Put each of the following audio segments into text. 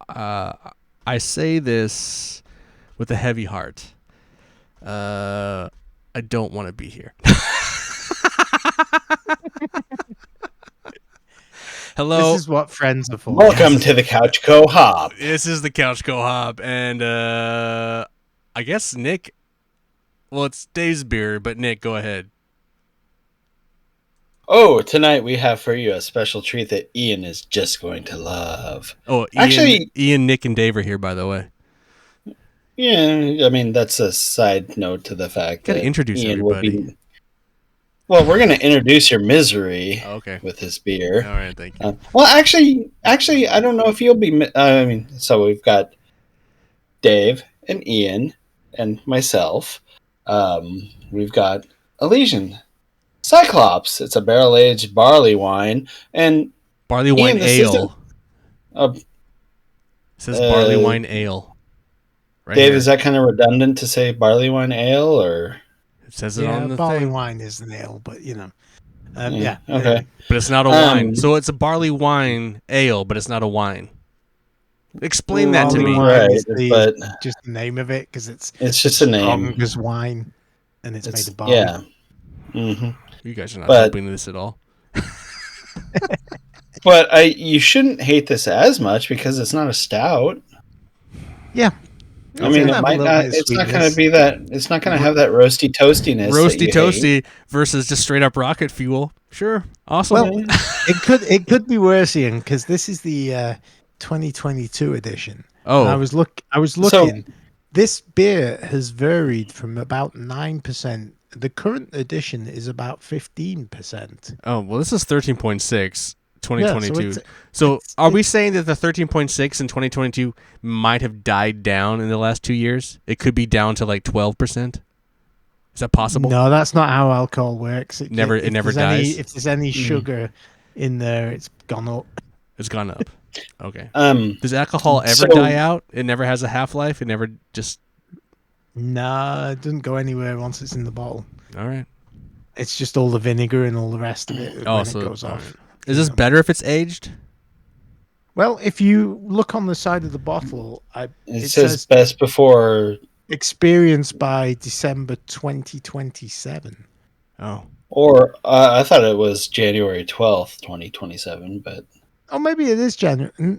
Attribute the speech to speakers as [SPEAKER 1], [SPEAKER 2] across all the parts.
[SPEAKER 1] I say this with a heavy heart. I don't want to be here. Hello.
[SPEAKER 2] This is what friends are for.
[SPEAKER 3] Welcome to the Couch Co-Hop.
[SPEAKER 1] This is the Couch Co-Hop, and I guess Nick. Well, it's Dave's beer, but Nick, go ahead.
[SPEAKER 3] Oh, tonight we have for you a special treat that Ian is just going to love.
[SPEAKER 1] Oh, Ian, Nick, and Dave are here, by the way.
[SPEAKER 3] Yeah, I mean, that's a side note to the fact that
[SPEAKER 1] introduce
[SPEAKER 3] Ian
[SPEAKER 1] everybody.
[SPEAKER 3] will be... Well, we're going to introduce your misery with his beer.
[SPEAKER 1] All right, thank you.
[SPEAKER 3] Well, actually, I don't know if you'll be... so we've got Dave and Ian and myself. We've got Elysian. Cyclops. It's a barrel-aged barley wine. And
[SPEAKER 1] barley wine ale. It says barley wine ale.
[SPEAKER 3] Right Dave, here. Is that kind of redundant to say barley wine ale, or
[SPEAKER 1] it says it on the
[SPEAKER 2] barley
[SPEAKER 1] thing?
[SPEAKER 2] Wine is an ale, but you know,
[SPEAKER 3] Okay,
[SPEAKER 1] but it's not a wine. So it's a barley wine ale, but it's not a wine. Explain that to me.
[SPEAKER 3] Right, but
[SPEAKER 2] just the name of it, because it's
[SPEAKER 3] just a name.
[SPEAKER 2] Strongest wine, and it's made of barley.
[SPEAKER 3] Yeah. Mm-hmm.
[SPEAKER 1] You guys are not helping this at all.
[SPEAKER 3] But you shouldn't hate this as much because it's not a stout.
[SPEAKER 2] Yeah.
[SPEAKER 3] I mean, it might not. It's not going to be that. It's not going to have that roasty toastiness.
[SPEAKER 1] Roasty toasty versus just straight up rocket fuel. Sure, awesome.
[SPEAKER 2] Well, it could be worse, Ian, because this is the 2022 edition.
[SPEAKER 1] Oh,
[SPEAKER 2] and I was looking. So, this beer has varied from about 9%. The current edition is about 15%.
[SPEAKER 1] Oh well, this is 13.6. 2022. Yeah, so are we saying that the 13.6 in 2022 might have died down in the last 2 years? It could be down to like 12%. Is that possible?
[SPEAKER 2] No, that's not how alcohol works.
[SPEAKER 1] It never dies.
[SPEAKER 2] If there's any sugar in there, it's gone up.
[SPEAKER 1] It's gone up. Okay. Does alcohol ever die out? It never has a half-life? It never just...
[SPEAKER 2] Nah, it doesn't go anywhere once it's in the bottle.
[SPEAKER 1] All right.
[SPEAKER 2] It's just all the vinegar and all the rest of it when it goes off.
[SPEAKER 1] Right. Is this better if it's aged?
[SPEAKER 2] Well, if you look on the side of the bottle,
[SPEAKER 3] it says best before
[SPEAKER 2] experienced by December 2027.
[SPEAKER 1] Oh.
[SPEAKER 3] Or I thought it was January 12th, 2027, but
[SPEAKER 2] maybe it is January.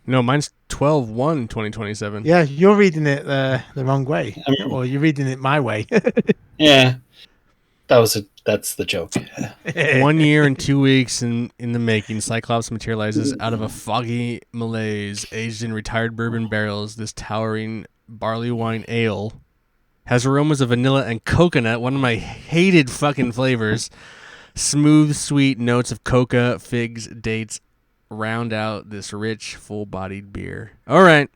[SPEAKER 1] No, mine's 12/1/2027.
[SPEAKER 2] Yeah, you're reading it the wrong way. Or you're reading it my way.
[SPEAKER 3] Yeah. That's the joke.
[SPEAKER 1] 1 year and 2 weeks in the making, Cyclops materializes out of a foggy malaise, aged in retired bourbon barrels. This towering barley wine ale has aromas of vanilla and coconut, one of my hated fucking flavors. Smooth, sweet notes of coca, figs, dates round out this rich, full-bodied beer. All right.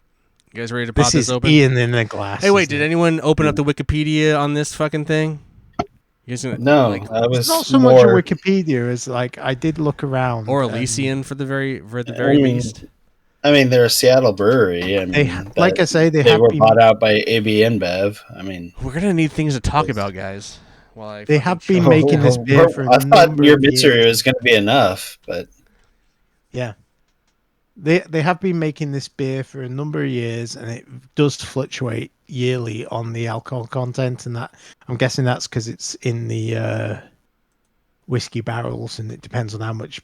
[SPEAKER 1] You guys ready to pop this open?
[SPEAKER 2] This is Ian in the glass.
[SPEAKER 1] Hey, wait, did anyone open up the Wikipedia on this fucking thing?
[SPEAKER 3] No, I was
[SPEAKER 2] it's not so much a Wikipedia as like I did look around,
[SPEAKER 1] or Elysian for the very least.
[SPEAKER 3] I mean, they're a Seattle brewery. I mean,
[SPEAKER 2] like I say, they
[SPEAKER 3] were bought out by AB InBev. I mean,
[SPEAKER 1] we're gonna need things to talk about, guys.
[SPEAKER 2] They have been making this beer for.
[SPEAKER 3] I thought your misery was going to be enough, but
[SPEAKER 2] yeah, they have been making this beer for a number of years, and it does fluctuate yearly on the alcohol content, and that I'm guessing that's because it's in the whiskey barrels, and it depends on how much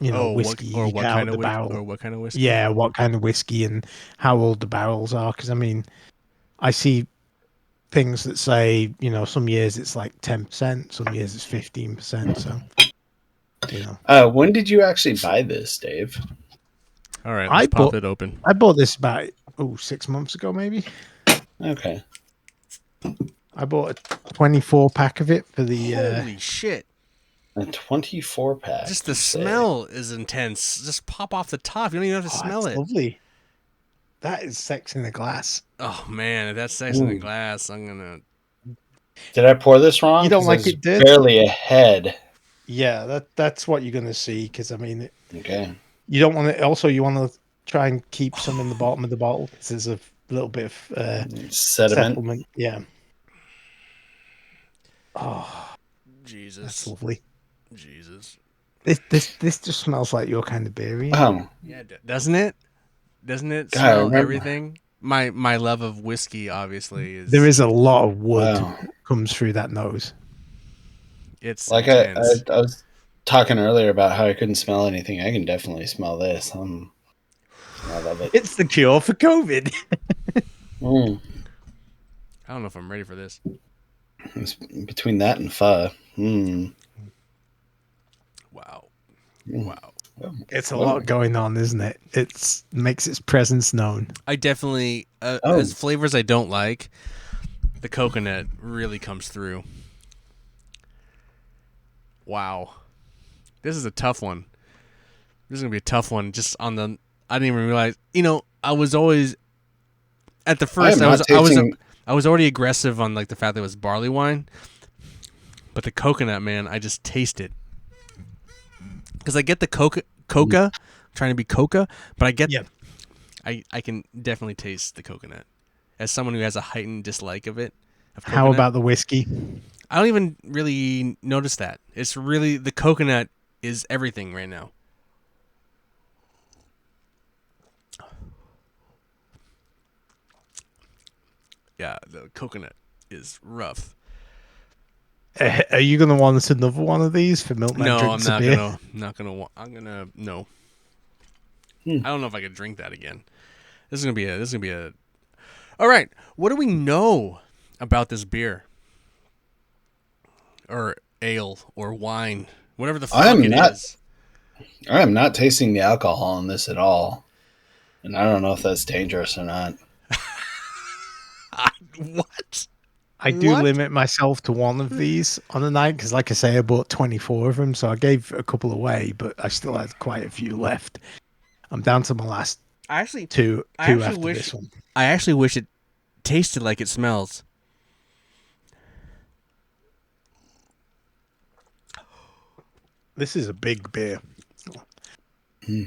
[SPEAKER 2] whiskey you get out of the barrel,
[SPEAKER 1] or what kind of whiskey.
[SPEAKER 2] Yeah, what kind of whiskey and how old the barrels are. Because I mean, I see things that say some years it's like 10%, some years it's 15%. So
[SPEAKER 3] when did you actually buy this, Dave?
[SPEAKER 1] All right, let's pop it open.
[SPEAKER 2] I bought this about 6 months ago, maybe.
[SPEAKER 3] Okay.
[SPEAKER 2] I bought a 24-pack of it for the...
[SPEAKER 1] Holy shit.
[SPEAKER 3] A 24-pack.
[SPEAKER 1] Just the smell is intense. Just pop off the top. You don't even have to smell it.
[SPEAKER 2] Lovely. That is sex in a glass.
[SPEAKER 1] Oh, man. If that's sex in a glass, I'm going to...
[SPEAKER 3] Did I pour this wrong?
[SPEAKER 2] You don't like it, did?
[SPEAKER 3] Barely ahead.
[SPEAKER 2] Yeah, that's what you're going to see, because, I mean...
[SPEAKER 3] Okay.
[SPEAKER 2] You don't want to... Also, you want to try and keep some in the bottom of the bottle, because there's a little bit of
[SPEAKER 3] sediment.
[SPEAKER 2] Yeah. Oh,
[SPEAKER 1] Jesus,
[SPEAKER 2] that's lovely.
[SPEAKER 1] Jesus,
[SPEAKER 2] this just smells like your kind of beer.
[SPEAKER 3] Oh,
[SPEAKER 1] yeah, doesn't it? Doesn't it
[SPEAKER 3] God, I
[SPEAKER 1] smell
[SPEAKER 3] remember.
[SPEAKER 1] everything? My love of whiskey obviously
[SPEAKER 2] There
[SPEAKER 1] is
[SPEAKER 2] is a lot of wood
[SPEAKER 3] Wow.
[SPEAKER 2] comes through that nose.
[SPEAKER 1] it's
[SPEAKER 3] Like
[SPEAKER 1] intense.
[SPEAKER 3] I was talking earlier about how I couldn't smell anything. I can definitely smell this. I love it.
[SPEAKER 2] It's the cure for COVID.
[SPEAKER 3] Mm.
[SPEAKER 1] I don't know if I'm ready for this.
[SPEAKER 3] It's between that and pho. Mm.
[SPEAKER 1] Wow.
[SPEAKER 3] Mm.
[SPEAKER 1] Wow.
[SPEAKER 2] It's a
[SPEAKER 3] Whoa.
[SPEAKER 2] lot going on, isn't it? It makes its presence known.
[SPEAKER 1] I definitely
[SPEAKER 3] Oh.
[SPEAKER 1] as flavors I don't like, the coconut really comes through. Wow. This is a tough one. This is going to be a tough one just on the I didn't even realize, I was always at the
[SPEAKER 3] I
[SPEAKER 1] first
[SPEAKER 3] am not tasting.
[SPEAKER 1] I was already aggressive on like the fact that it was barley wine, but the coconut, man, I just taste it. Cuz I get the coca, trying to be coca, but
[SPEAKER 2] Yeah.
[SPEAKER 1] I can definitely taste the coconut. As someone who has a heightened dislike of coconut.
[SPEAKER 2] How about the whiskey?
[SPEAKER 1] I don't even really notice that. It's really the coconut is everything right now. Yeah, the coconut is rough.
[SPEAKER 2] Are you going to want another one of these for Milkman
[SPEAKER 1] No,
[SPEAKER 2] Drinks
[SPEAKER 1] I'm
[SPEAKER 2] a Beer?
[SPEAKER 1] I'm gonna no.
[SPEAKER 3] Hmm.
[SPEAKER 1] I don't know if I could drink that again. This is gonna be a. All right, what do we know about this beer or ale or wine, whatever the
[SPEAKER 3] I
[SPEAKER 1] fuck
[SPEAKER 3] am
[SPEAKER 1] it
[SPEAKER 3] not.
[SPEAKER 1] is?
[SPEAKER 3] I am not tasting the alcohol in this at all, and I don't know if that's dangerous or not.
[SPEAKER 1] What?
[SPEAKER 2] I do
[SPEAKER 1] What?
[SPEAKER 2] limit myself to one of these on a night because, like I say, I bought 24 of them, so I gave a couple away, but I still had quite a few left. I'm down to my last
[SPEAKER 1] I actually,
[SPEAKER 2] two
[SPEAKER 1] I actually
[SPEAKER 2] after
[SPEAKER 1] wish,
[SPEAKER 2] this one.
[SPEAKER 1] I actually wish it tasted like it smells.
[SPEAKER 2] This is a big beer.
[SPEAKER 3] Hmm.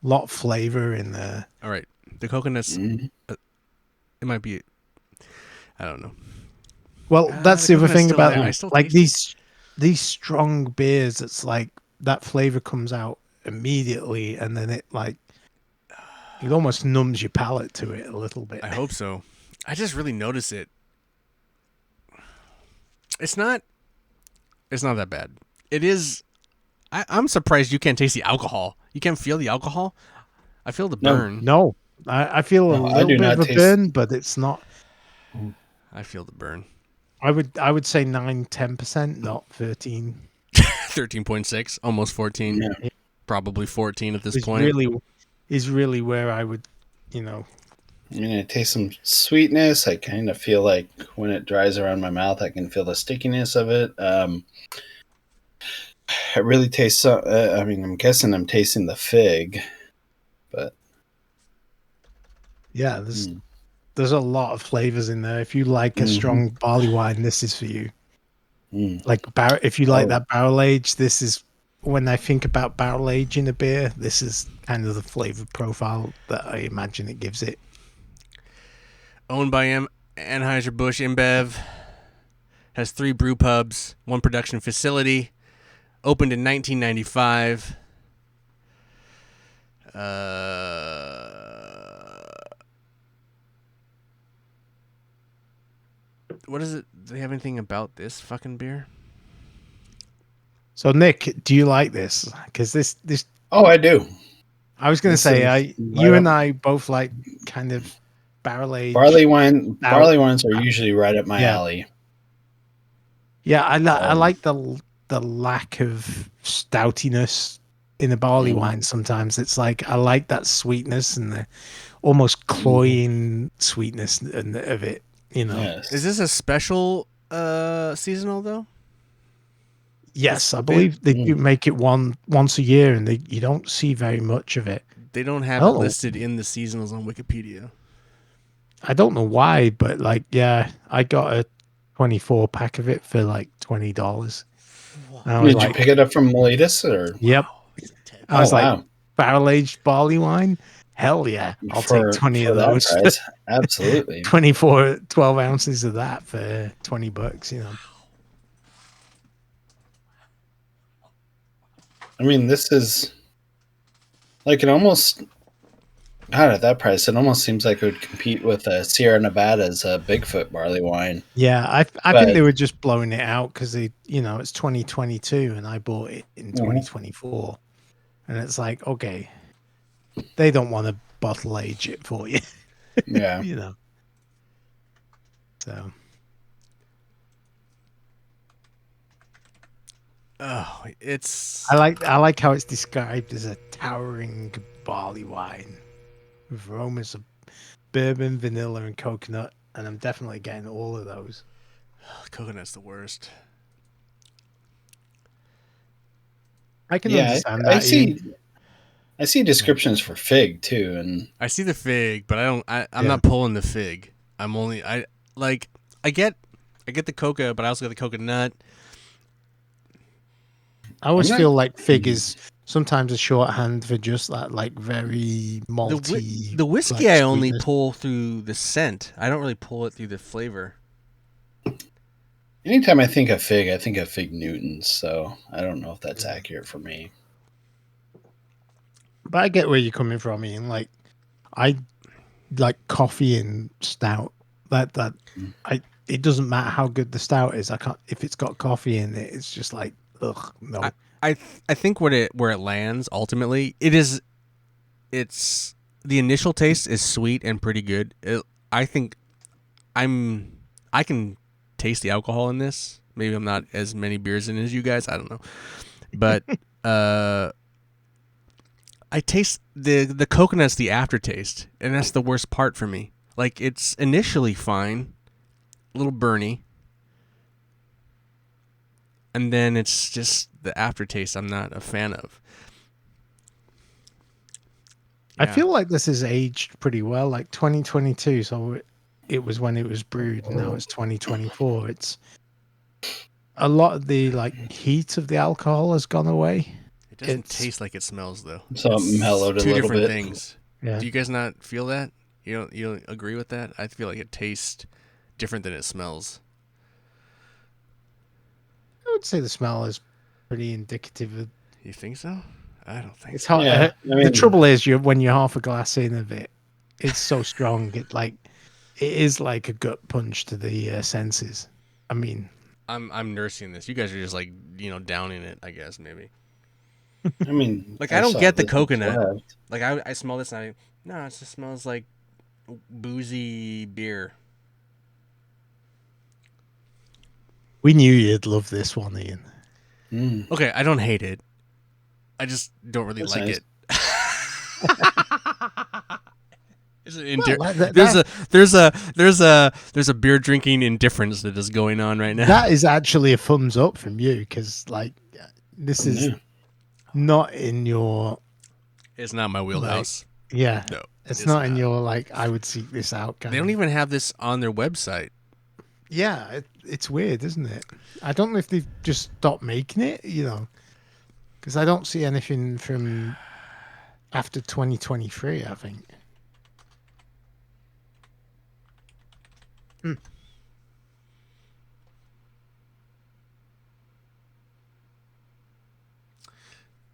[SPEAKER 2] Lot of flavor in there.
[SPEAKER 1] All right, the coconuts.
[SPEAKER 3] Mm.
[SPEAKER 1] It might be. I don't know.
[SPEAKER 2] Well, that's the other
[SPEAKER 1] coconut's
[SPEAKER 2] thing
[SPEAKER 1] still
[SPEAKER 2] about
[SPEAKER 1] there. I still
[SPEAKER 2] like
[SPEAKER 1] taste it.
[SPEAKER 2] these strong beers. It's like that flavor comes out immediately, and then it almost numbs your palate to it a little bit.
[SPEAKER 1] I hope so. I just really notice it. It's not that bad. It is. I'm surprised you can't taste the alcohol. You can't feel the alcohol. I feel the
[SPEAKER 3] No.
[SPEAKER 1] burn.
[SPEAKER 2] No, I feel a
[SPEAKER 3] No, I
[SPEAKER 2] little
[SPEAKER 3] do
[SPEAKER 2] bit of
[SPEAKER 3] not
[SPEAKER 2] a
[SPEAKER 3] taste.
[SPEAKER 2] burn, but it's not.
[SPEAKER 1] I feel the burn.
[SPEAKER 2] I would say 9-10%, not 13.
[SPEAKER 1] 13.6, almost 14,
[SPEAKER 3] Yeah.
[SPEAKER 1] probably 14 at this
[SPEAKER 2] Is
[SPEAKER 1] point.
[SPEAKER 2] really where I would, you know.
[SPEAKER 3] I mean, I taste some sweetness. I kind of feel like when it dries around my mouth, I can feel the stickiness of it. It really tastes. I mean, I'm guessing I'm tasting the fig, but
[SPEAKER 2] Yeah, there's a lot of flavors in there. If you like a strong barley wine, this is for you. Like if you like that barrel age, this is when I think about barrel aging a beer. This is kind of the flavor profile that I imagine it gives it.
[SPEAKER 1] Owned by Anheuser-Busch InBev. Has 3 brew pubs, 1 production facility. Opened in 1995. What is it? Do they have anything about this fucking beer?
[SPEAKER 2] So Nick, do you like this? Because this
[SPEAKER 3] oh, I do.
[SPEAKER 2] I was going to
[SPEAKER 3] This
[SPEAKER 2] say,
[SPEAKER 3] is
[SPEAKER 2] you
[SPEAKER 3] right
[SPEAKER 2] and
[SPEAKER 3] up-
[SPEAKER 2] I both like kind of barrel aged
[SPEAKER 3] barley wine.
[SPEAKER 2] Now-
[SPEAKER 3] Barley wines are usually right up my
[SPEAKER 2] Yeah.
[SPEAKER 3] alley.
[SPEAKER 2] Yeah, I like the lack of stoutiness in the barley wine. Sometimes it's like I like that sweetness and the almost cloying sweetness of it. You know.
[SPEAKER 3] Yes.
[SPEAKER 1] Is this a special seasonal though?
[SPEAKER 2] Yes, I
[SPEAKER 1] They-
[SPEAKER 2] believe they do make it once a year, and you don't see very much of it.
[SPEAKER 1] They don't have
[SPEAKER 2] I
[SPEAKER 1] it
[SPEAKER 2] don't know.
[SPEAKER 1] listed in the seasonals on Wikipedia.
[SPEAKER 2] I don't know why, but yeah, I got a 24 pack of it for like $20. And I was
[SPEAKER 3] Did you pick it up from Miletus or?
[SPEAKER 2] Yep. I
[SPEAKER 3] Oh,
[SPEAKER 2] was like,
[SPEAKER 3] wow.
[SPEAKER 2] barrel aged barley wine? Hell yeah. I'll take 20 of
[SPEAKER 3] that
[SPEAKER 2] those.
[SPEAKER 3] price, absolutely.
[SPEAKER 2] 24, 12 ounces of that for $20, you know.
[SPEAKER 3] I mean, this is like it almost. God, at that price, it almost seems like it would compete with Sierra Nevada's Bigfoot barley wine.
[SPEAKER 2] Yeah, I think
[SPEAKER 3] But
[SPEAKER 2] they were just blowing it out because it's 2022 and I bought it in
[SPEAKER 3] Mhm.
[SPEAKER 2] 2024, and it's like, okay, they don't want to bottle age it for you,
[SPEAKER 3] yeah,
[SPEAKER 2] you know. So
[SPEAKER 1] Oh, it's
[SPEAKER 2] I like how it's described as a towering barley wine with aromas of bourbon, vanilla, and coconut, and I'm definitely getting all of those.
[SPEAKER 1] coconut's the worst.
[SPEAKER 2] I can
[SPEAKER 3] yeah.
[SPEAKER 2] understand
[SPEAKER 3] I
[SPEAKER 2] that, Ian.
[SPEAKER 3] see. I see descriptions for fig too, and
[SPEAKER 1] I see the fig, but I don't. I'm
[SPEAKER 2] Yeah.
[SPEAKER 1] not pulling the fig. I'm only. I like. I get. I get the coca, but I also get the coconut.
[SPEAKER 2] I
[SPEAKER 3] I'm
[SPEAKER 2] always
[SPEAKER 3] not.
[SPEAKER 2] feel like fig is sometimes a shorthand for just that, like very
[SPEAKER 1] The
[SPEAKER 2] malty,
[SPEAKER 1] the whiskey
[SPEAKER 2] like
[SPEAKER 1] I only
[SPEAKER 2] sweetness.
[SPEAKER 1] pull through the scent. I don't really pull it through the flavor.
[SPEAKER 3] Anytime I think of fig Newtons. So I don't know if that's
[SPEAKER 2] Yeah.
[SPEAKER 3] accurate for me.
[SPEAKER 2] But I get where you're coming from, Ian. Like I like coffee and stout. That
[SPEAKER 3] Mm.
[SPEAKER 2] it doesn't matter how good the stout is. I can't if it's got coffee in it. It's just like ugh
[SPEAKER 1] I
[SPEAKER 2] no.
[SPEAKER 1] I think where it lands ultimately, it's the initial taste is sweet and pretty good. I think I can taste the alcohol in this. Maybe I'm not as many beers in as you guys. I don't know, but uh, I taste the coconut's the aftertaste, and that's the worst part for me. Like it's initially fine, a little burny, and then it's just the aftertaste I'm not a fan of.
[SPEAKER 2] I
[SPEAKER 1] Yeah.
[SPEAKER 2] feel like this is aged pretty well. Like 2022, so it was when it was brewed. And now it's 2024. It's a lot of the like heat of the alcohol has gone away.
[SPEAKER 1] It doesn't
[SPEAKER 2] It's
[SPEAKER 1] taste like it smells though.
[SPEAKER 3] So it
[SPEAKER 1] It's
[SPEAKER 3] mellowed a
[SPEAKER 1] two
[SPEAKER 3] little
[SPEAKER 1] different
[SPEAKER 3] bit.
[SPEAKER 1] things.
[SPEAKER 2] yeah.
[SPEAKER 1] Do you guys not feel that? You don't agree with that? I feel like it tastes different than it smells.
[SPEAKER 2] I would say the smell is pretty indicative of.
[SPEAKER 1] You think so? I don't think
[SPEAKER 2] It's
[SPEAKER 1] so.
[SPEAKER 2] hard.
[SPEAKER 3] Yeah, I
[SPEAKER 2] The
[SPEAKER 3] mean,
[SPEAKER 2] trouble is, when you're half a glass in of it, it's so strong. It is like a gut punch to the senses. I mean,
[SPEAKER 1] I'm nursing this. You guys are just like downing it. I guess maybe. Like I
[SPEAKER 3] I
[SPEAKER 1] don't
[SPEAKER 3] saw
[SPEAKER 1] get the
[SPEAKER 3] this much
[SPEAKER 1] coconut.
[SPEAKER 3] left.
[SPEAKER 1] Like I smell this and no, it just smells like boozy beer.
[SPEAKER 2] we knew you'd love this one, Ian.
[SPEAKER 3] Mm,
[SPEAKER 1] Okay, I don't hate it. I just don't really
[SPEAKER 3] that's
[SPEAKER 1] like
[SPEAKER 3] nice.
[SPEAKER 1] it. There's,
[SPEAKER 2] Well,
[SPEAKER 1] there's a beer drinking indifference that is going on right now.
[SPEAKER 2] that is actually a thumbs up from you because like this is
[SPEAKER 3] Yeah.
[SPEAKER 2] not in your
[SPEAKER 1] It's not my wheelhouse.
[SPEAKER 2] yeah.
[SPEAKER 1] No,
[SPEAKER 2] It's
[SPEAKER 1] it's
[SPEAKER 2] not in
[SPEAKER 1] not.
[SPEAKER 2] your like I would seek this out kind
[SPEAKER 1] They don't
[SPEAKER 2] of.
[SPEAKER 1] even have this on their website.
[SPEAKER 2] Yeah, it's weird, isn't it? I don't know if they've just stopped making it, because I don't see anything from after 2023, I think. Hmm.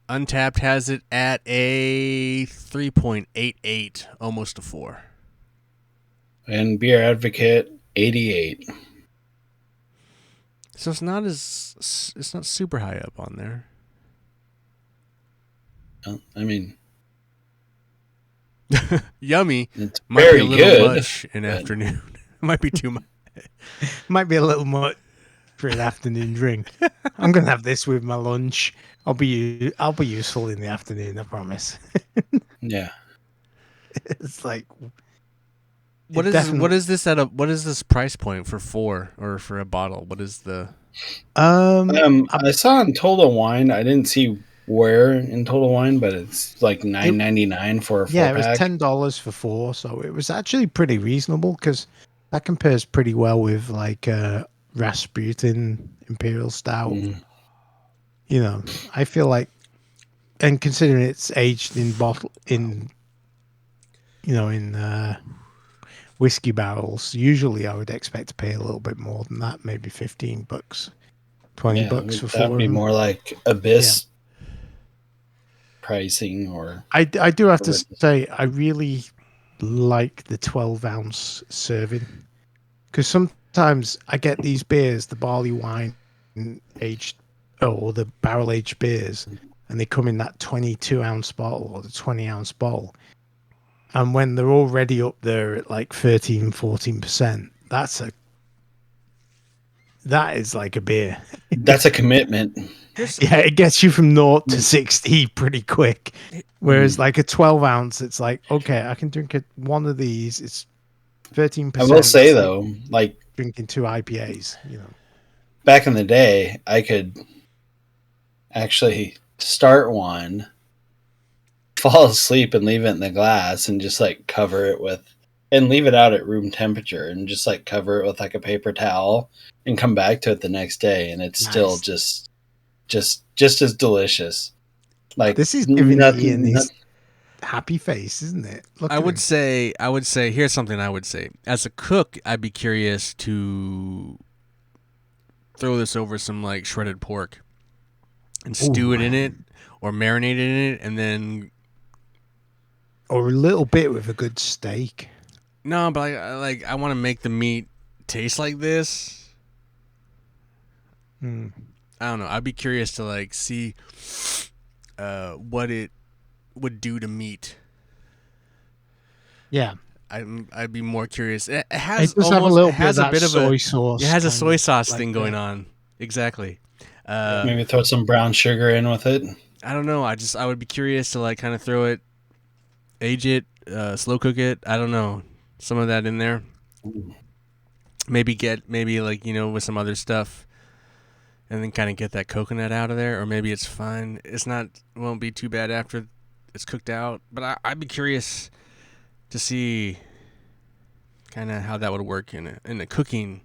[SPEAKER 1] Untapped has it at a 3.88, almost a 4.
[SPEAKER 3] And Beer Advocate 88.
[SPEAKER 1] So it's not super high up on there.
[SPEAKER 3] I mean,
[SPEAKER 1] Yummy.
[SPEAKER 3] it's
[SPEAKER 1] Might be
[SPEAKER 3] very
[SPEAKER 1] a little
[SPEAKER 3] good.
[SPEAKER 1] much in afternoon. Might be too much.
[SPEAKER 2] Might be a little much for an afternoon drink. I'm gonna have this with my lunch. I'll be useful in the afternoon, I promise.
[SPEAKER 3] Yeah.
[SPEAKER 2] It's like
[SPEAKER 1] What is this price point for 4 or for a bottle? What is the
[SPEAKER 3] I saw in Total Wine. I didn't see where in Total Wine, but it's like $9.99 for a
[SPEAKER 2] yeah,
[SPEAKER 3] 4
[SPEAKER 2] it was
[SPEAKER 3] pack.
[SPEAKER 2] $10 for 4, so it was actually pretty reasonable because that compares pretty well with like Rasputin Imperial Stout.
[SPEAKER 3] Mm,
[SPEAKER 2] I feel like, and considering it's aged in bottle in whiskey barrels, usually I would expect to pay a little bit more than that, maybe $15, $20
[SPEAKER 3] yeah,
[SPEAKER 2] for
[SPEAKER 3] that would
[SPEAKER 2] 4
[SPEAKER 3] be
[SPEAKER 2] of them.
[SPEAKER 3] more like
[SPEAKER 2] Yeah.
[SPEAKER 3] Abyss. pricing or.
[SPEAKER 2] I do have to say, I really like the 12-ounce serving, because sometimes I get these beers, the barley wine aged, or the barrel aged beers, and they come in that 22-ounce bottle or the 20-ounce bottle. And when they're already up there at like 13, 14%, that is like a beer.
[SPEAKER 3] That's a commitment.
[SPEAKER 2] Yeah, it gets you from 0 to 60 pretty quick. Whereas like a 12-ounce, it's like, okay, I can drink one of these. It's 13%.
[SPEAKER 3] I will say
[SPEAKER 2] it's
[SPEAKER 3] though, like
[SPEAKER 2] drinking 2 IPAs,
[SPEAKER 3] back in the day, I could actually start one, fall asleep and leave it in the glass and just like cover it with, and leave it out at room temperature and just like cover it with like a paper towel and come back to it the next day. And it's still just as delicious. Like
[SPEAKER 2] this is giving Ian his happy face, isn't it?
[SPEAKER 1] I would say, here's something I would say. As a cook, I'd be curious to throw this over some like shredded pork and stew it in it, or marinate it in it, and then,
[SPEAKER 2] or a little bit with a good steak.
[SPEAKER 1] No, but I want to make the meat taste like this. I don't know. I'd be curious to like see what it would do to meat.
[SPEAKER 2] Yeah,
[SPEAKER 1] I'd be more curious. It
[SPEAKER 2] does have a little bit of that soy sauce.
[SPEAKER 1] It has a soy sauce
[SPEAKER 2] like
[SPEAKER 1] thing going on. Exactly.
[SPEAKER 3] Maybe throw some brown sugar in with it.
[SPEAKER 1] I don't know. I would be curious to like kind of throw it, age it, slow cook it. I don't know. Some of that in there. Maybe like, with some other stuff, and then kind of get that coconut out of there. Or maybe it's fine. Won't be too bad after it's cooked out. But I'd be curious to see kind of how that would work in a cooking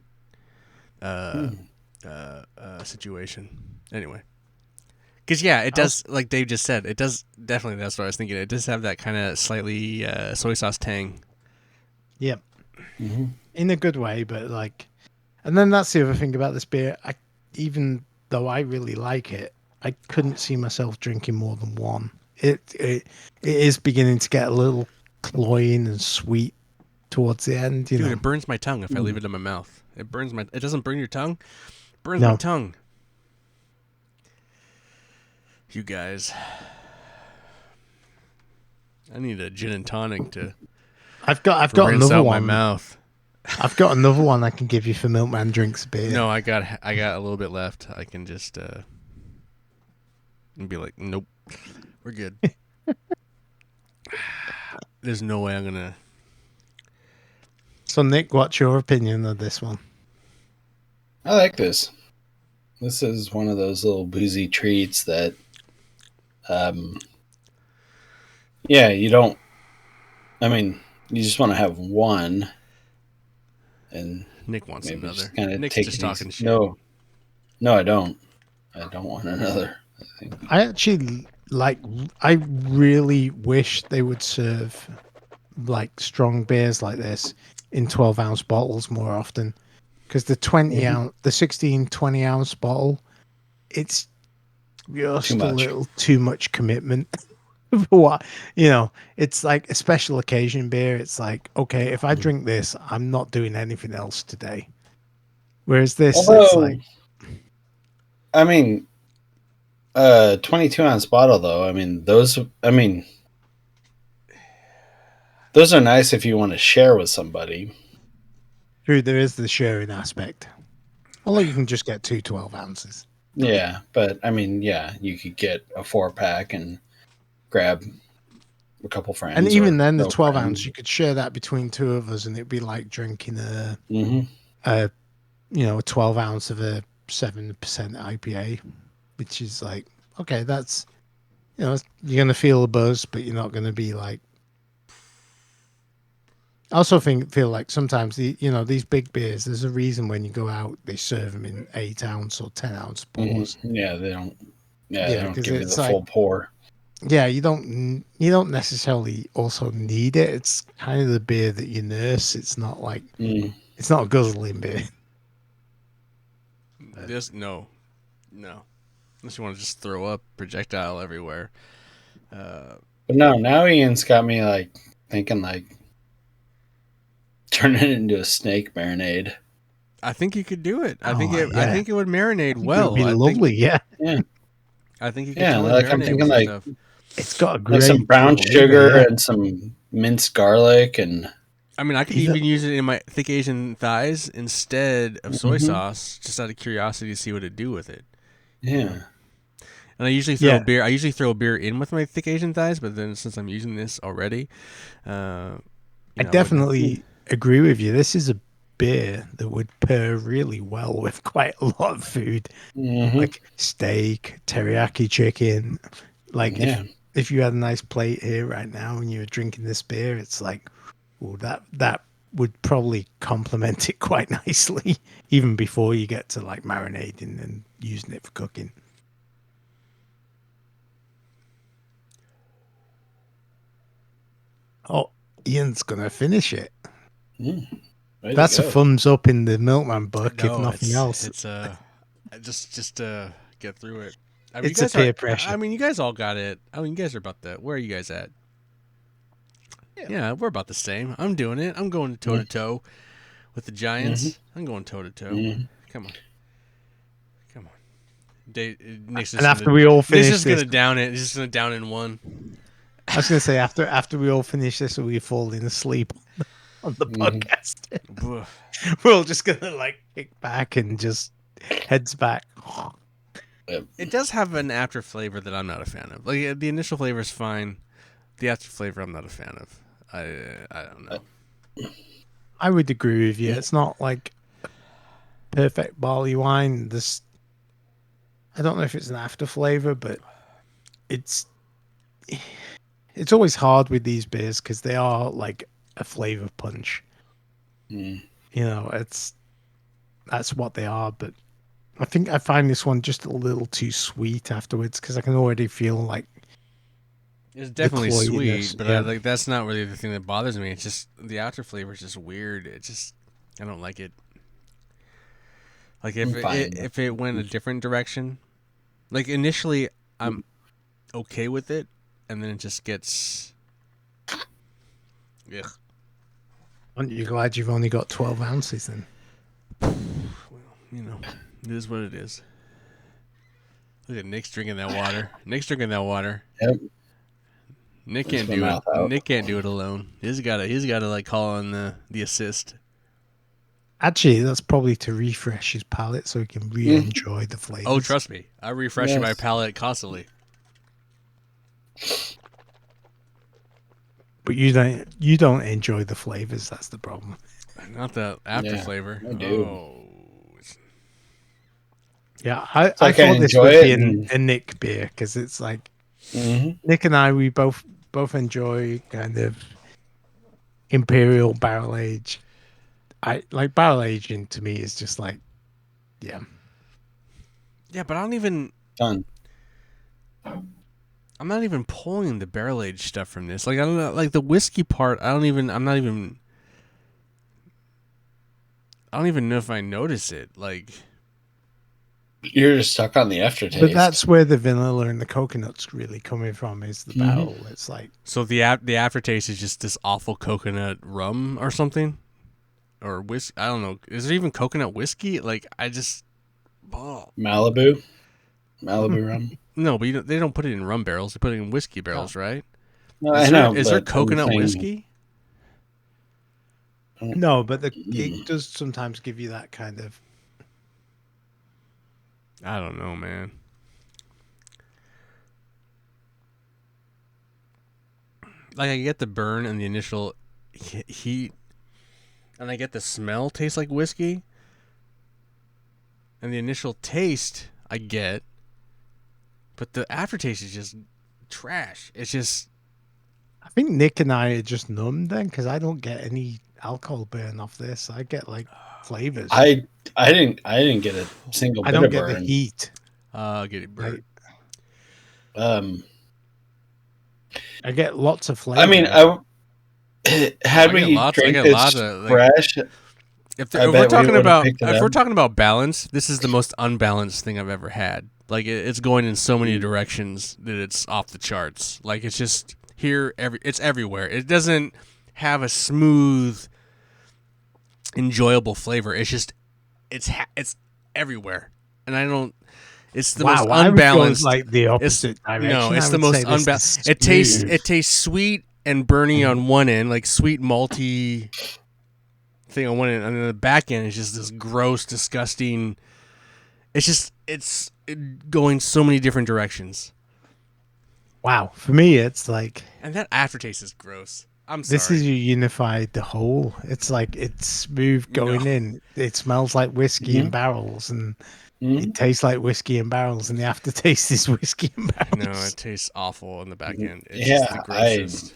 [SPEAKER 1] situation. Anyway, because it does, like Dave just said, it does definitely. That's what I was thinking. It does have that kind of slightly soy sauce tang.
[SPEAKER 2] Yep. Mm-hmm. In a good way, but like, and then that's the other thing about this beer. Even though I really like it, I couldn't see myself drinking more than one. It is beginning to get a little cloying and sweet towards the end.
[SPEAKER 1] Dude, it burns my tongue if I leave it in my mouth. It doesn't burn your tongue. It burns
[SPEAKER 2] No.
[SPEAKER 1] my tongue. You guys, I need a gin and tonic to.
[SPEAKER 2] I've got another one.
[SPEAKER 1] My mouth.
[SPEAKER 2] I've got another one I can give you for Milkman Drinks Beer.
[SPEAKER 1] No, I got a little bit left. I can just and be like, nope, we're good. There's no way I'm gonna.
[SPEAKER 2] So Nick, what's your opinion of this one?
[SPEAKER 3] I like this. This is one of those little boozy treats that, you don't. I mean, you just want to have one, and
[SPEAKER 1] Nick wants
[SPEAKER 3] maybe
[SPEAKER 1] another.
[SPEAKER 3] just kind of
[SPEAKER 1] Nick's
[SPEAKER 3] take
[SPEAKER 1] just talking shit.
[SPEAKER 3] No, I don't. I don't want another.
[SPEAKER 2] I actually I really wish they would serve like strong beers like this in 12-ounce bottles more often, because the 20-ounce, the 16, 20-ounce bottle, it's just a little too much commitment. For what, it's like a special occasion beer. It's like, okay, if I drink this, I'm not doing anything else today. Whereas this, it's like,
[SPEAKER 3] I mean, 22-ounce bottle though. I mean, those are nice if you want to share with somebody.
[SPEAKER 2] True, there is the sharing aspect. Although you can just get 12 ounces.
[SPEAKER 3] Yeah, but I mean, you could get a 4-pack and grab a couple friends.
[SPEAKER 2] And even then, the 12 ounce, you could share that between two of us, and it'd be like drinking a 12 ounce of a 7% IPA, which is like, okay, that's, you're going to feel a buzz, but you're not going to be like. I also feel like sometimes these big beers, there's a reason when you go out they serve them in 8-ounce or 10-ounce pours.
[SPEAKER 3] Yeah, they don't. Yeah, they don't give you the
[SPEAKER 2] like,
[SPEAKER 3] full pour.
[SPEAKER 2] Yeah, you don't necessarily also need it. It's kind of the beer that you nurse. It's not like it's not a guzzling beer.
[SPEAKER 1] No, unless you want to just throw up projectile everywhere.
[SPEAKER 3] But no, now Ian's got me like thinking like turn it into a snake marinade.
[SPEAKER 1] I think you could do it. I think
[SPEAKER 2] Oh,
[SPEAKER 1] it. I
[SPEAKER 2] yeah.
[SPEAKER 1] think it would marinate
[SPEAKER 2] It would
[SPEAKER 1] well.
[SPEAKER 2] be
[SPEAKER 1] I
[SPEAKER 2] lovely,
[SPEAKER 1] think.
[SPEAKER 2] yeah.
[SPEAKER 3] Yeah,
[SPEAKER 1] I think you could
[SPEAKER 3] yeah.
[SPEAKER 1] totally
[SPEAKER 3] Like I'm
[SPEAKER 1] marinate
[SPEAKER 3] thinking
[SPEAKER 1] with some
[SPEAKER 3] like
[SPEAKER 1] stuff.
[SPEAKER 2] It's got a
[SPEAKER 3] some
[SPEAKER 2] great
[SPEAKER 3] brown
[SPEAKER 2] flavor,
[SPEAKER 3] sugar
[SPEAKER 2] yeah.
[SPEAKER 3] and some minced garlic and
[SPEAKER 1] I mean, I could even use it in my thick Asian thighs instead of soy sauce, just out of curiosity to see what it'd do with it.
[SPEAKER 3] yeah.
[SPEAKER 1] And I usually throw beer. I usually throw beer in with my thick Asian thighs, but then since I'm using this already,
[SPEAKER 2] I definitely agree with you. This is a beer that would pair really well with quite a lot of food, like steak, teriyaki chicken. Like if you had a nice plate here right now and you were drinking this beer, it's like, well, that would probably complement it quite nicely, even before you get to like marinating and using it for cooking. Oh, Ian's gonna finish it. That's a thumbs up in the Milkman book, if nothing else.
[SPEAKER 1] It's just get through it. I mean,
[SPEAKER 2] It's a peer pressure.
[SPEAKER 1] I mean, you guys all got it. I mean, you guys are about the. Where are you guys at? Yeah, we're about the same. I'm doing it. I'm going toe to toe with the Giants. I'm going toe to toe. Come on. Nick's just
[SPEAKER 2] after we all finish
[SPEAKER 1] Nick's just
[SPEAKER 2] this,
[SPEAKER 1] gonna down it. He's just gonna down in one.
[SPEAKER 2] I was gonna say after we all finish this, we falling asleep on the podcast. We're all just gonna like kick back and just heads back.
[SPEAKER 1] It does have an after flavor that I'm not a fan of. Like the initial flavor is fine. The after flavor I'm not a fan of. I don't know.
[SPEAKER 2] I would agree with you. It's not like perfect barley wine. I don't know if it's an after flavor, but it's always hard with these beers because they are like a flavor punch. You know, that's what they are. But I think I find this one just a little too sweet afterwards because I can already feel like
[SPEAKER 1] it's definitely sweet, but that's not really the thing that bothers me. It's just the after flavor is just weird. I don't like it. Like if it went a different direction, like initially I'm okay with it, and then it just gets. Ugh.
[SPEAKER 2] Aren't you glad you've only got 12 ounces then?
[SPEAKER 1] Well, you know, it is what it is. Look at Nick's drinking that water.
[SPEAKER 3] Yep.
[SPEAKER 1] Nick can't do it. Nick can't do it alone. He's got to like call on the assist.
[SPEAKER 2] Actually, that's probably to refresh his palate so he can really enjoy the flavors.
[SPEAKER 1] Oh, trust me, I refresh my palate constantly.
[SPEAKER 2] But you don't enjoy the flavors. That's the problem.
[SPEAKER 1] Not the after flavor.
[SPEAKER 3] I do.
[SPEAKER 1] Oh.
[SPEAKER 2] Yeah, I thought this would be a Nick beer because it's like Nick and I, we both enjoy kind of imperial barrel age. I like barrel aging to me is just like, yeah,
[SPEAKER 1] but I don't even.
[SPEAKER 3] Done.
[SPEAKER 1] I'm not even pulling the barrel aged stuff from this. Like I don't know, like the whiskey part. I don't even know if I notice it. Like
[SPEAKER 3] you're just stuck on the aftertaste.
[SPEAKER 2] But that's where the vanilla and the coconut's really coming from. Is the barrel? It's like
[SPEAKER 1] so the aftertaste is just this awful coconut rum or something, or whiskey. I don't know. Is there even coconut whiskey? Like I just
[SPEAKER 3] Malibu rum.
[SPEAKER 1] No, but they don't put it in rum barrels. They put it in whiskey barrels, right?
[SPEAKER 3] No, I know.
[SPEAKER 1] Is there coconut whiskey?
[SPEAKER 2] No, but it does sometimes give you that kind of.
[SPEAKER 1] I don't know, man. Like I get the burn and the initial heat, and I get the smell tastes like whiskey, and the initial taste I get. But the aftertaste is just trash. It's just.
[SPEAKER 2] I think Nick and I are just numb then because I don't get any alcohol burn off this. I get like flavors.
[SPEAKER 3] I didn't get a single.
[SPEAKER 2] I don't get the heat.
[SPEAKER 1] I get it burnt.
[SPEAKER 2] I get lots of flavor.
[SPEAKER 3] I mean, had we drank this fresh,
[SPEAKER 1] If
[SPEAKER 3] I
[SPEAKER 1] we're
[SPEAKER 3] bet we
[SPEAKER 1] talking
[SPEAKER 3] would've
[SPEAKER 1] about
[SPEAKER 3] picked it
[SPEAKER 1] if we're
[SPEAKER 3] up.
[SPEAKER 1] talking about balance, this is the most unbalanced thing I've ever had. Like it's going in so many directions that it's off the charts. Like it's just here, it's everywhere. It doesn't have a smooth, enjoyable flavor. It's just it's everywhere, and I don't. It's the most
[SPEAKER 2] I would go
[SPEAKER 1] unbalanced.
[SPEAKER 2] like the
[SPEAKER 1] It's
[SPEAKER 2] opposite direction.
[SPEAKER 1] no, it's
[SPEAKER 2] I
[SPEAKER 1] the
[SPEAKER 2] would
[SPEAKER 1] most
[SPEAKER 2] say this
[SPEAKER 1] unbalanced.
[SPEAKER 2] is
[SPEAKER 1] It
[SPEAKER 2] smooth.
[SPEAKER 1] tastes sweet and burny on one end, like sweet malty thing on one end, and then the back end is just this gross, disgusting. It's going so many different directions,
[SPEAKER 2] Wow. For me, it's like
[SPEAKER 1] and that aftertaste is gross. I'm sorry.
[SPEAKER 2] this is you unified the whole. It's like it's smooth going in. It smells like whiskey in barrels, and it tastes like whiskey in barrels, and the aftertaste is whiskey in barrels.
[SPEAKER 1] No, it tastes awful in the back end. It's
[SPEAKER 3] Yeah,
[SPEAKER 1] just the grossest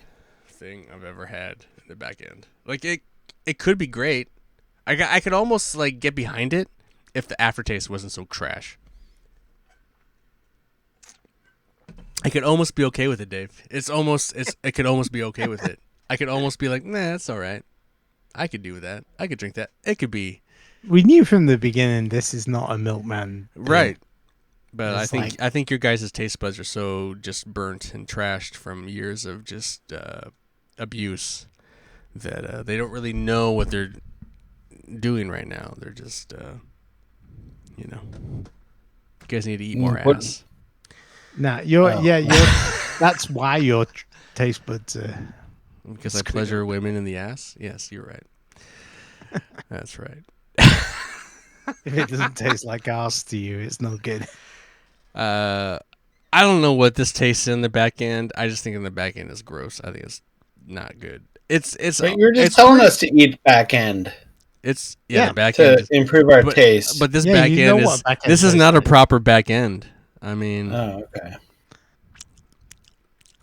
[SPEAKER 1] thing I've ever had in the back end. Like it could be great. I could almost like get behind it if the aftertaste wasn't so trash. I could almost be okay with it, Dave. It could almost be okay with it. I could almost be like, nah, that's all right. I could do that. I could drink that. It could be
[SPEAKER 2] We knew from the beginning this is not a milkman thing.
[SPEAKER 1] right. But
[SPEAKER 2] It's
[SPEAKER 1] I think your guys' taste buds are so just burnt and trashed from years of just abuse that they don't really know what they're doing right now. They're just, you guys need to eat more ass.
[SPEAKER 2] Nah, you're that's why your taste buds are.
[SPEAKER 1] Because I pleasure women in the ass? Yes, you're right. That's right.
[SPEAKER 2] If it doesn't taste like arse to you, it's no good.
[SPEAKER 1] I don't know what this tastes in the back end. I just think in the back end is gross. I think it's not good.
[SPEAKER 3] But you're just telling us to eat back end
[SPEAKER 1] It's the back
[SPEAKER 3] to
[SPEAKER 1] end.
[SPEAKER 3] improve our taste.
[SPEAKER 1] But this
[SPEAKER 2] Yeah,
[SPEAKER 1] back
[SPEAKER 2] you know
[SPEAKER 1] end
[SPEAKER 2] what
[SPEAKER 1] is
[SPEAKER 2] back end
[SPEAKER 1] this is
[SPEAKER 2] tastes
[SPEAKER 1] not a
[SPEAKER 2] like.
[SPEAKER 1] proper back end. I mean,
[SPEAKER 3] Oh, okay.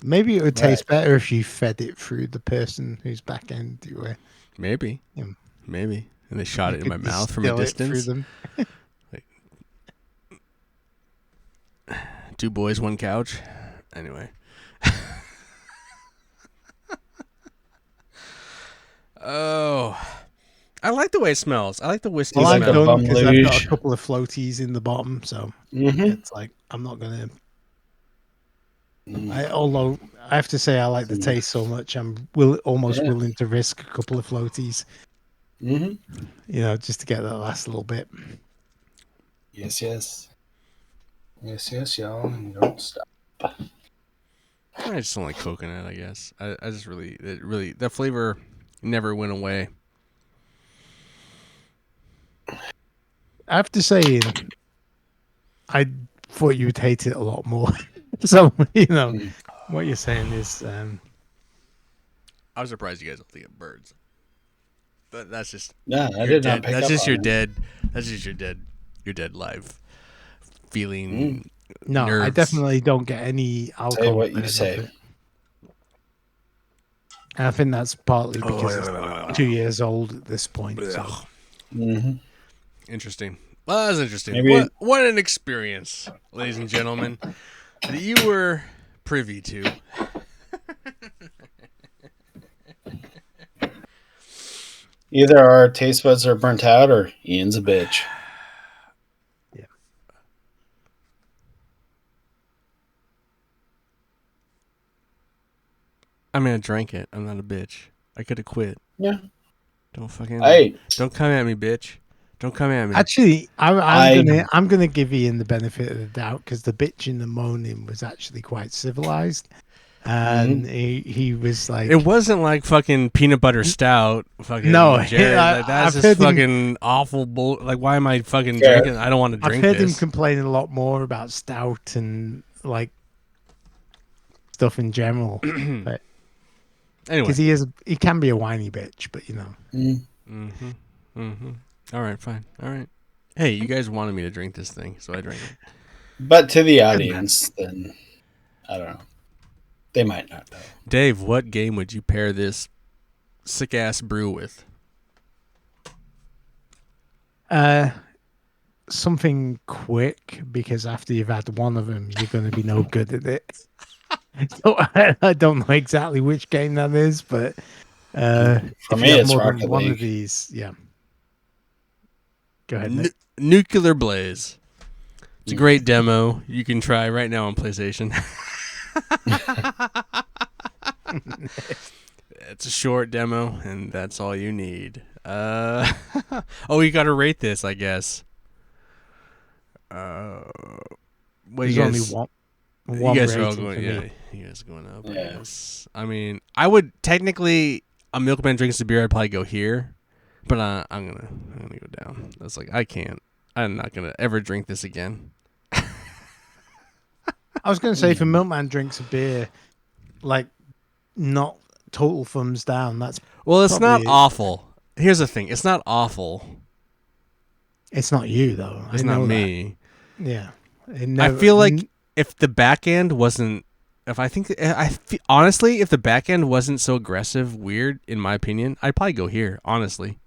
[SPEAKER 2] Maybe it would taste better if you fed it through the person whose back end you were.
[SPEAKER 1] maybe,
[SPEAKER 2] Yeah.
[SPEAKER 1] maybe, and they shot it in my
[SPEAKER 2] Could
[SPEAKER 1] mouth from a
[SPEAKER 2] distill it through
[SPEAKER 1] distance.
[SPEAKER 2] them.
[SPEAKER 1] Two boys, one couch. Anyway. Oh, I like the way it smells. I like the whiskey
[SPEAKER 2] Well, I'm
[SPEAKER 3] like a
[SPEAKER 1] smell.
[SPEAKER 2] done
[SPEAKER 3] bum
[SPEAKER 2] because I've got
[SPEAKER 3] luge.
[SPEAKER 2] a couple of floaties in the bottom, so it's like I'm not gonna. Although I have to say I like the taste so much, I'm almost willing to risk a couple of floaties. You know, just to get that last little bit.
[SPEAKER 3] Yes, y'all, and don't stop.
[SPEAKER 1] I just don't like coconut. I guess I just really that flavor never went away.
[SPEAKER 2] I have to say, I thought you would hate it a lot more. So you know, what you're saying is,
[SPEAKER 1] I was surprised you guys don't think of birds, but that's just
[SPEAKER 3] No, I
[SPEAKER 1] your
[SPEAKER 3] did
[SPEAKER 1] dead.
[SPEAKER 3] not pick
[SPEAKER 1] That's
[SPEAKER 3] up
[SPEAKER 1] just
[SPEAKER 3] on
[SPEAKER 1] your
[SPEAKER 3] it.
[SPEAKER 1] dead. That's just your dead life feeling.
[SPEAKER 2] no, I
[SPEAKER 1] nerves.
[SPEAKER 2] definitely don't get any alcohol.
[SPEAKER 3] what you
[SPEAKER 2] out of
[SPEAKER 3] say.
[SPEAKER 2] it. And I think that's partly because it's 2 years old at this point. So.
[SPEAKER 1] Interesting. Well, that's interesting.
[SPEAKER 3] Maybe-
[SPEAKER 1] What an experience, ladies and gentlemen, that you were privy to.
[SPEAKER 3] Either our taste buds are burnt out or Ian's a bitch.
[SPEAKER 2] Yeah.
[SPEAKER 1] I mean, I drank it. I'm not a bitch. I could have quit.
[SPEAKER 3] Yeah.
[SPEAKER 1] Don't fucking.
[SPEAKER 3] Hey.
[SPEAKER 1] Don't come at me, bitch. Don't come at me.
[SPEAKER 2] Actually, I'm gonna give Ian the benefit of the doubt because the bitching and moaning was actually quite civilized, and he was like,
[SPEAKER 1] It wasn't like fucking peanut butter stout. Fucking
[SPEAKER 2] No,
[SPEAKER 1] Jared, like, that's
[SPEAKER 2] I've
[SPEAKER 1] just
[SPEAKER 2] heard him-
[SPEAKER 1] fucking awful bull. Like, why am I fucking
[SPEAKER 3] Yeah.
[SPEAKER 1] drinking? I don't want to
[SPEAKER 2] I've
[SPEAKER 1] drink
[SPEAKER 2] heard him
[SPEAKER 1] this.
[SPEAKER 2] complaining a lot more about stout and like stuff in general, but
[SPEAKER 1] Anyway.
[SPEAKER 2] because he can be a whiny bitch, but you know.
[SPEAKER 1] All right, fine. All right. Hey, you guys wanted me to drink this thing, so I drank it.
[SPEAKER 3] But to the audience, then I don't know. They might not know.
[SPEAKER 1] Dave, what game would you pair this sick ass brew with?
[SPEAKER 2] Something quick because after you've had one of them, you're going to be no good at it. So I don't know exactly which game that is, but
[SPEAKER 3] For
[SPEAKER 2] if
[SPEAKER 3] me,
[SPEAKER 2] you have
[SPEAKER 3] it's
[SPEAKER 2] more than
[SPEAKER 3] Rocket
[SPEAKER 2] one
[SPEAKER 3] League.
[SPEAKER 2] of these, yeah. Go ahead, Nick.
[SPEAKER 1] Nuclear Blaze. It's a great demo. You can try right now on PlayStation. It's a short demo, and that's all you need. Oh, you got to rate this, I guess. What
[SPEAKER 2] There's
[SPEAKER 1] you
[SPEAKER 2] only
[SPEAKER 1] guys?
[SPEAKER 2] one
[SPEAKER 1] You guys are all
[SPEAKER 2] rating
[SPEAKER 1] going.
[SPEAKER 2] for
[SPEAKER 1] Yeah,
[SPEAKER 2] me.
[SPEAKER 1] you guys are going up.
[SPEAKER 3] Yeah.
[SPEAKER 1] I guess. I mean, I would technically a milkman drinks the beer. I'd probably go here, but I'm gonna go down. That's like I can't. I'm not gonna ever drink this again.
[SPEAKER 2] I was going to say, if a milkman drinks a beer, like, not total thumbs down, that's
[SPEAKER 1] Well, it's not
[SPEAKER 2] probably-
[SPEAKER 1] awful. Here's the thing. It's not awful.
[SPEAKER 2] it's not you, though.
[SPEAKER 1] It's
[SPEAKER 2] I
[SPEAKER 1] not
[SPEAKER 2] know
[SPEAKER 1] me.
[SPEAKER 2] That. Yeah.
[SPEAKER 1] I feel like if the back end wasn't, honestly, if the back end wasn't so aggressive, weird, in my opinion, I'd probably go here. Honestly,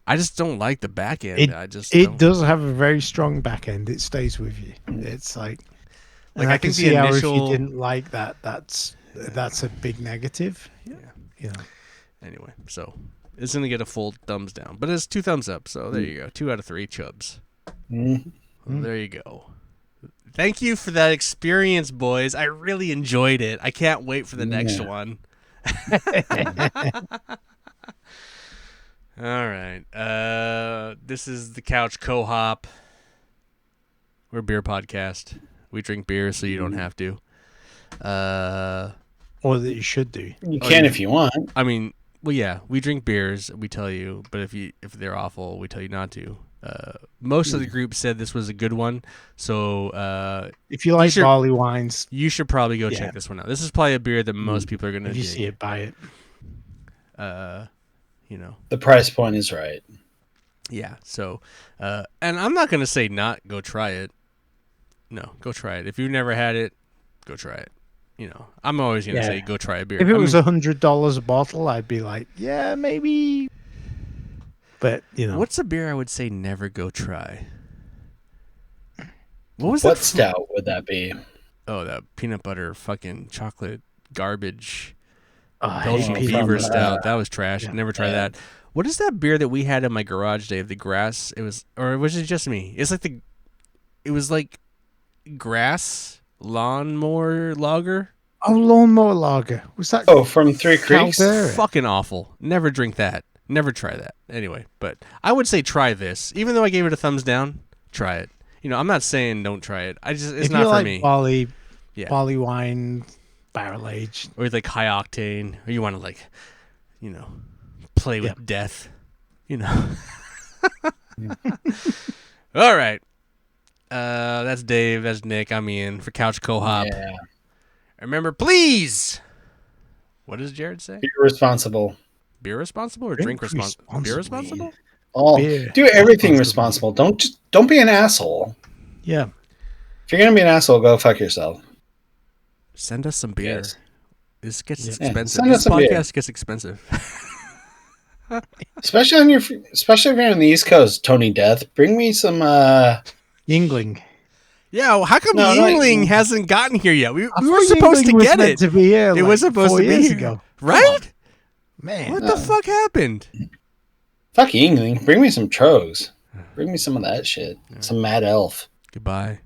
[SPEAKER 1] I just don't like the back end.
[SPEAKER 2] It does have a very strong back end. It stays with you. It's like
[SPEAKER 1] Like,
[SPEAKER 2] I
[SPEAKER 1] I
[SPEAKER 2] can
[SPEAKER 1] think the
[SPEAKER 2] see how if
[SPEAKER 1] initial-
[SPEAKER 2] you didn't like that, that's a big negative.
[SPEAKER 1] Yeah.
[SPEAKER 2] You know.
[SPEAKER 1] Anyway, so it's gonna get a full thumbs down, but it's 2 thumbs up. So there you go, 2 out of 3 chubs.
[SPEAKER 3] Mhm.
[SPEAKER 1] Well, there you go. Thank you for that experience, boys. I really enjoyed it. I can't wait for the next
[SPEAKER 3] Yeah.
[SPEAKER 1] one. All right. This is the Couch Co-op. We're a beer podcast. We drink beer so you don't have to.
[SPEAKER 2] Or that you should do.
[SPEAKER 3] You can if you want.
[SPEAKER 1] I mean, well, yeah, we drink beers. We tell you, but if they're awful, we tell you not to. Most of the group said this was a good one, so
[SPEAKER 2] If you like
[SPEAKER 1] should-
[SPEAKER 2] barley wines,
[SPEAKER 1] you should probably go
[SPEAKER 2] Yeah.
[SPEAKER 1] check this one out. This is probably a beer that most people are gonna
[SPEAKER 2] if you
[SPEAKER 1] dig.
[SPEAKER 2] see it, buy it.
[SPEAKER 1] You know,
[SPEAKER 3] The price point is right.
[SPEAKER 1] yeah. So, and I'm not gonna say not go try it. No, go try it. If you've never had it, go try it. You know, I'm always gonna
[SPEAKER 2] Yeah.
[SPEAKER 1] say go try a beer.
[SPEAKER 2] If it
[SPEAKER 1] I
[SPEAKER 2] was
[SPEAKER 1] mean,
[SPEAKER 2] $100 a bottle, I'd be like, yeah, maybe. But you know,
[SPEAKER 1] what's a beer I would say never go try? What was
[SPEAKER 3] What
[SPEAKER 1] that?
[SPEAKER 3] stout would that be?
[SPEAKER 1] Oh, that peanut butter fucking chocolate garbage
[SPEAKER 2] I
[SPEAKER 1] Belgian
[SPEAKER 2] hate
[SPEAKER 3] peanut
[SPEAKER 1] Beaver
[SPEAKER 3] butter.
[SPEAKER 1] Stout. That was trash.
[SPEAKER 2] Yeah.
[SPEAKER 1] Never tried
[SPEAKER 3] Yeah.
[SPEAKER 1] that. What is that beer that we had in my garage, Dave? The grass. It was, or was it just me? It's like it was like grass lawnmower lager.
[SPEAKER 2] Oh, lawnmower lager. Was that?
[SPEAKER 3] Oh, from Three Creeks?
[SPEAKER 2] Caldera.
[SPEAKER 1] Fucking awful. Never drink that. Never try that. Anyway, but I would say try this. Even though I gave it a thumbs down, try it. You know, I'm not saying don't try it. It's
[SPEAKER 2] if
[SPEAKER 1] not
[SPEAKER 2] you
[SPEAKER 1] for
[SPEAKER 2] like
[SPEAKER 1] me.
[SPEAKER 2] barley
[SPEAKER 1] Yeah.
[SPEAKER 2] wine, barrel aged.
[SPEAKER 1] Or like high octane, or you want to like, you know, play with death. You know. All right. That's Dave. That's Nick. I'm Ian for Couch Co-op.
[SPEAKER 3] Yeah.
[SPEAKER 1] Remember, please. What does Jared say?
[SPEAKER 3] Be responsible.
[SPEAKER 1] Beer responsible or
[SPEAKER 2] Drink
[SPEAKER 1] drink responsible? Beer
[SPEAKER 2] responsibly.
[SPEAKER 1] responsible?
[SPEAKER 3] Oh,
[SPEAKER 2] Beer.
[SPEAKER 3] do everything
[SPEAKER 2] Responsible.
[SPEAKER 3] responsible. Don't be an asshole.
[SPEAKER 2] Yeah.
[SPEAKER 3] If you're gonna be an asshole, go fuck yourself.
[SPEAKER 1] Send us some beer.
[SPEAKER 3] Yes.
[SPEAKER 1] This gets
[SPEAKER 2] Yeah.
[SPEAKER 1] expensive.
[SPEAKER 3] Send us
[SPEAKER 1] This
[SPEAKER 3] some beer.
[SPEAKER 1] podcast gets expensive.
[SPEAKER 3] Especially especially if you're on the East Coast, Tony Death. Bring me some
[SPEAKER 2] Yingling.
[SPEAKER 1] Yeah, well, how come
[SPEAKER 3] No, not
[SPEAKER 1] Yingling
[SPEAKER 3] Yingling.
[SPEAKER 1] hasn't gotten here yet? We
[SPEAKER 2] I
[SPEAKER 1] were
[SPEAKER 2] thought
[SPEAKER 1] supposed to
[SPEAKER 2] Yingling was
[SPEAKER 1] get
[SPEAKER 2] meant
[SPEAKER 1] it.
[SPEAKER 2] To be here,
[SPEAKER 1] It was supposed
[SPEAKER 2] 4
[SPEAKER 1] to be
[SPEAKER 2] years
[SPEAKER 1] here.
[SPEAKER 2] ago.
[SPEAKER 1] Right?
[SPEAKER 2] Man.
[SPEAKER 1] What the fuck happened?
[SPEAKER 3] fuck Yingling. Bring me some Trogs. Bring me some of that shit. Some Mad Elf.
[SPEAKER 1] Goodbye.